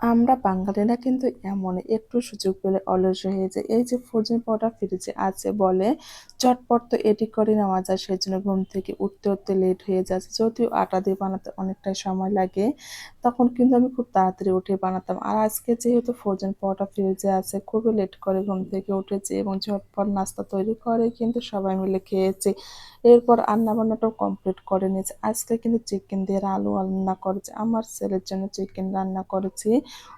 আমরা বাঙালিরা কিন্তু এমনই একটু সুযোগ পেলে অলস হয়ে যায়। এই যে ফ্রোজেন পাউডার ফ্রিজে আছে বলে চটপট তো এটি করে নেওয়া যায়। সেজন্য ঘুম থেকে উঠতে লেট হয়ে যাচ্ছে। যদিও আটা দিয়ে বানাতে অনেকটাই সময় লাগে, তখন কিন্তু আমি খুব তাড়াতাড়ি উঠে বানাতাম। আর আজকে যেহেতু ফ্রোজেন পাউডার ফ্রিজে আছে, খুবই লেট করে ঘুম থেকে উঠেছি এবং ঝটপট নাস্তা তৈরি করে কিন্তু সবাই মিলে খেয়েছি। এরপর রান্নাবান্নাটাও কমপ্লিট করে নিয়েছি। আজকে কিন্তু চিকেন দিয়ে আলু রান্না করেছি। আমার ছেলের জন্য চিকেন রান্না করেছি।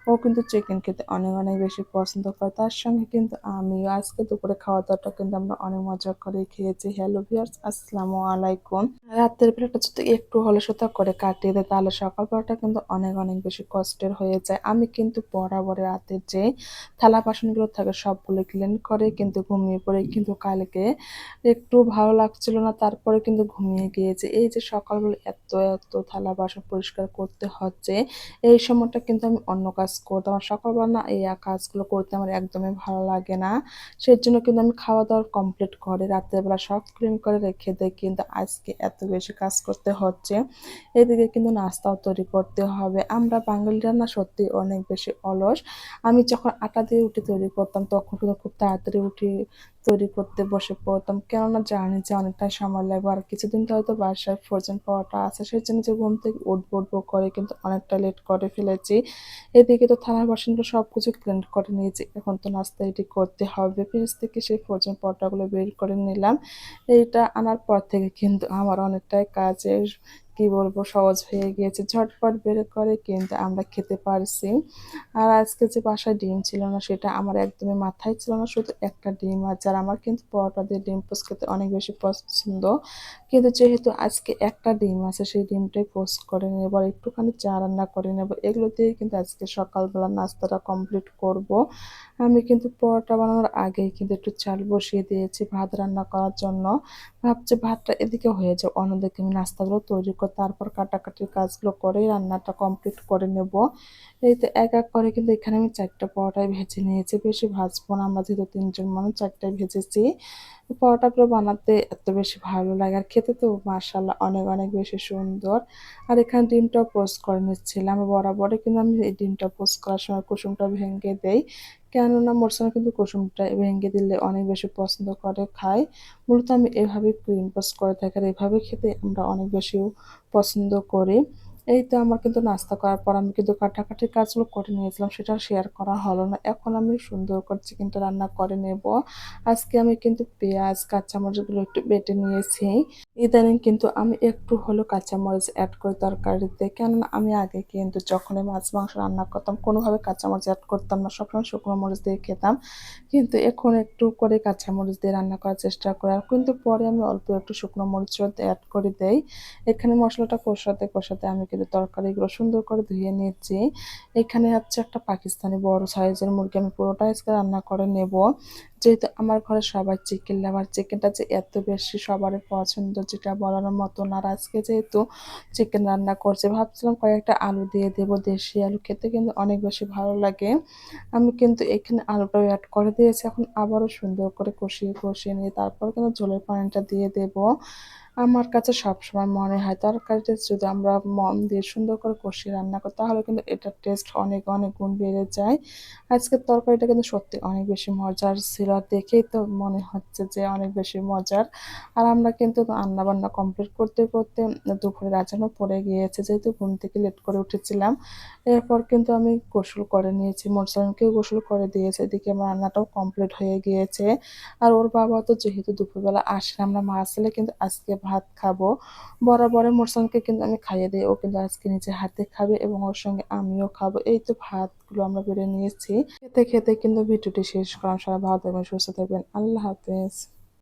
ও কিন্তু চিকেন খেতে অনেক বেশি পছন্দ করে। তার সঙ্গে কিন্তু আমিও আজকে দুপুরে খাওয়া-দাওয়াটা কিন্তু আমরা অনেক মজা করে খেয়েছি। হ্যালো ভিউয়ার্স, আসসালামু আলাইকুম। রাতের বেলাটা যদি একটু অলসতা করে কাটিয়ে দেয় তাহলে সকালবেলাটা কিন্তু অনেক বেশি কষ্টের হয়ে যায়। আমি কিন্তু বরাবর রাতের যে থালা বাসনগুলো থাকে সবগুলো ক্লিন করে কিন্তু ঘুমিয়ে পড়ি। কিন্তু কালকে একটু ভালো লাগছিল না, তারপরে কিন্তু ঘুমিয়ে গিয়েছি। এই যে সকালবেলা এত থালা বাসন পরিষ্কার করতে হচ্ছে, এই সময়টা কিন্তু আমি অন্য কাজ করতাম। আর সকালবেলা না এই কাজগুলো করতে আমার একদমই ভালো লাগে না। সেজন্য কিন্তু আমি খাওয়া-দাওয়া কমপ্লিট করে রাতের বেলা সব ক্লিন করে রেখে দেই। কিন্তু আজকে এত বেশি কাজ করতে হচ্ছে। এদিকে কিন্তু নাস্তাও তৈরি করতে হবে। আমরা বাঙালিরা না সত্যিই অনেক বেশি অলস। আমি যখন আটা দিয়ে রুটি তৈরি করতাম তখন কিন্তু খুব তাড়াতাড়ি উঠে তৈরি করতে বসে পড়তাম। কেননা জানি যে অনেকটাই সময় লাগবে। আর কিছুদিন তো হয়তো বাসায় ফ্রোজেন পাওয়াটা আছে। সেজন্য যে ঘুম থেকে উঠবো করে কিন্তু অনেকটা লেট করে ফেলেছি। এদিকে তো থালা বাসনগুলো সবকিছু ক্লিন করে নিয়েছি। এখন তো নাস্তা রেডি করতে হবে। ফ্রিজ থেকে সেই ফ্রোজেন পাউডারগুলো বের করে নিলাম। এইটা আনার পর থেকে কিন্তু আমার অনেকটাই কাজের কি বলবো সহজ হয়ে গিয়েছে। ঝটপট বের করে কিন্তু আমরা খেতে পারছি। আর আজকে যে বাসায় ডিম ছিল না সেটা আমার একদমই মাথায় ছিল না। শুধু একটা ডিম আছে। আর আমার কিন্তু পরোটা দিয়ে ডিম পোস্ট খেতে অনেক বেশি পছন্দ। কিন্তু যেহেতু আজকে একটা ডিম আছে সেই ডিমটাই পোস্ট করে নেব আর একটুখানি চা রান্না করে নেব। এগুলো দিয়ে কিন্তু আজকে সকালবেলা নাস্তাটা কমপ্লিট করব। আমি কিন্তু পরোটা বানানোর আগেই কিন্তু একটু চাল বসিয়ে দিয়েছি ভাত রান্না করার জন্য। ভাবছি ভাতটা এদিকে হয়ে যাক, অন্যদিকে আমি নাস্তাগুলো তৈরি করে তারপর কাটাকাটির কাজগুলো করেই রান্নাটা কমপ্লিট করে নেব। এই তো এক করে কিন্তু এখানে আমি ৪ টা পরোটাই ভেজে নিয়েছি। বেশি ভাজবো না, আমরা যেহেতু ৩ জন মানুষ ৪ টাই ভেজেছি। পরোটাগুলো বানাতে এত বেশি ভালো লাগে আর খেতে তো মাশাআল্লাহ অনেক বেশি সুন্দর। আর এখানে ডিমটাও পোস্ট করে নিচ্ছিলাম। বরাবরই কিন্তু আমি এই ডিমটা পোস্ট করার সময় কুসুমটা ভেঙে দেই। কেননা মোর সঙ্গে কিন্তু কুসুমটা ভেঙে দিলে অনেক বেশি পছন্দ করে খায়। মূলত আমি এভাবেই ডিম পোস্ট করে থাকি আর এভাবে খেতে আমরা অনেক বেশি পছন্দ করি। এই তো আমার কিন্তু নাস্তা করার পর আমি কিন্তু কাটাকাটির কাজগুলো করে নিয়েছিলাম, সেটা আর শেয়ার করা হলো না। এখন আমি সুন্দর করে চিকেনটা রান্না করে নেব। আজকে আমি কিন্তু পেঁয়াজ, কাঁচামরিচগুলো একটু বেটে নিয়েছি। ইদানিং কিন্তু আমি একটু হলেও কাঁচামরিচ এড করি তরকারিতে। কেননা আমি আগে কিন্তু যখনই মাছ, মাংস রান্না করতাম কোনোভাবে কাঁচামরিচ এড করতাম না। সবসময় শুকনো মরিচ দিয়ে খেতাম। কিন্তু এখন একটু করে কাঁচামরিচ দিয়ে রান্না করার চেষ্টা করি। আর কিন্তু পরে আমি অল্প একটু শুকনো মরিচও এড করে দেই। এখানে মসলাটা কষাতে আমি কিন্তু তরকারিগুলো সুন্দর করে ধুয়ে নিয়েছি। এখানে হচ্ছে একটা পাকিস্তানি বড় সাইজের মুরগি আমি পুরোটাই আজকে রান্না করে নেব। যেহেতু আমার ঘরে সবাই চিকেন লাভার, চিকেনটা যে এত বেশি সবারই পছন্দ যেটা বলার মতো না। আর আজকে যেহেতু চিকেন রান্না করছি ভাবছিলাম কয়েকটা আলু দিয়ে দেব। দেশি আলু খেতে কিন্তু অনেক বেশি ভালো লাগে। আমি কিন্তু এখানে আলুটাও এড করে দিয়েছি। এখন আবারও সুন্দর করে কষিয়ে নিয়ে তারপর কিন্তু ঝোলের পানিটা দিয়ে দেব। আমার কাছে সবসময় মনে হয় তরকারিটা যদি আমরা মন দিয়ে সুন্দর করে কষিয়ে রান্না করি তাহলে কিন্তু এটার টেস্ট অনেক গুণ বেড়ে যায়। আজকের তরকারিটা কিন্তু সত্যি অনেক বেশি মজার ছিল। আর দেখেই তো মনে হচ্ছে যে অনেক বেশি মজার। আর আমরা কিন্তু রান্নাবান্না কমপ্লিট করতে দুপুরের আজানও পড়ে গিয়েছে। যেহেতু ঘুম থেকে লেট করে উঠেছিলাম। এরপর কিন্তু আমি গোসল করে নিয়েছি। মোরসালামকেও গোসল করে দিয়েছি। এদিকে আমার রান্নাটাও কমপ্লিট হয়ে গিয়েছে। আর ওর বাবা তো যেহেতু দুপুরবেলা আসে না, আমরা মা ছেলে কিন্তু আজকে ভাত খাবো। বরাবরের মোরসালামকে কিন্তু আমি খাইয়ে দেই। ও কিন্তু আজকে নিজের হাতে খাবে এবং ওর সঙ্গে আমিও খাবো। এই তো ভাতগুলো আমরা বেড়ে নিয়েছি। খেতে কিন্তু ভিডিওটি শেষ করলাম। সবাই ভালো থাকবেন, সুস্থ থাকবেন। আল্লাহ হাফেজ।